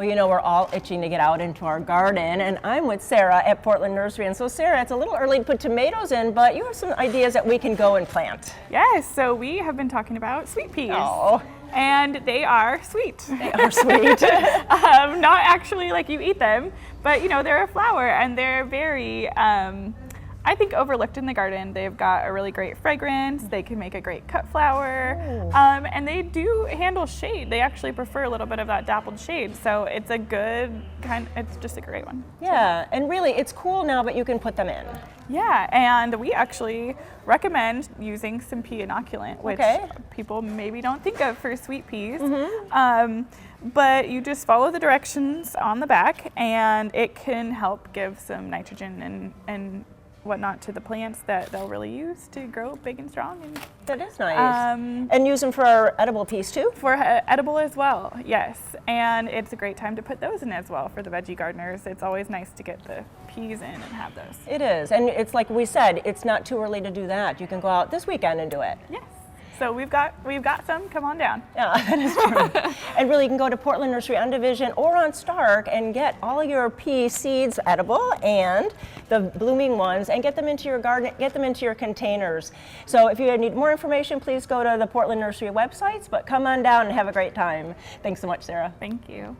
Well, you know, we're all itching to get out into our garden, and I'm with Sarah at Portland Nursery. And so, Sarah, it's a little early to put tomatoes in, but you have some ideas that we can go and plant. Yes, so we have been talking about sweet peas. Oh. And they are sweet. They are sweet. Not actually like you eat them, but you know, they're a flower and they're very, I think, overlooked in the garden. They've got a really great fragrance. They can make a great cut flower. And they do handle shade. They actually prefer a little bit of that dappled shade. So it's a good it's just a great one. Yeah, and really it's cool now, but you can put them in. Yeah, and we actually recommend using some pea inoculant, which people maybe don't think of for sweet peas. But you just follow the directions on the back and it can help give some nitrogen and whatnot to the plants that they'll really use to grow big and strong. And that is nice. And use them for our edible peas too? For edible as well, yes. And it's a great time to put those in as well for the veggie gardeners. It's always nice to get the peas in and have those. It is, and it's like we said, it's not too early to do that. You can go out this weekend and do it. Yes. So we've got some. Come on down. Yeah, that is true. And really, you can go to Portland Nursery on Division or on Stark and get all your pea seeds edible and the blooming ones, and get them into your garden, get them into your containers. So if you need more information, please go to the Portland Nursery websites. But come on down and have a great time. Thanks so much, Sarah. Thank you.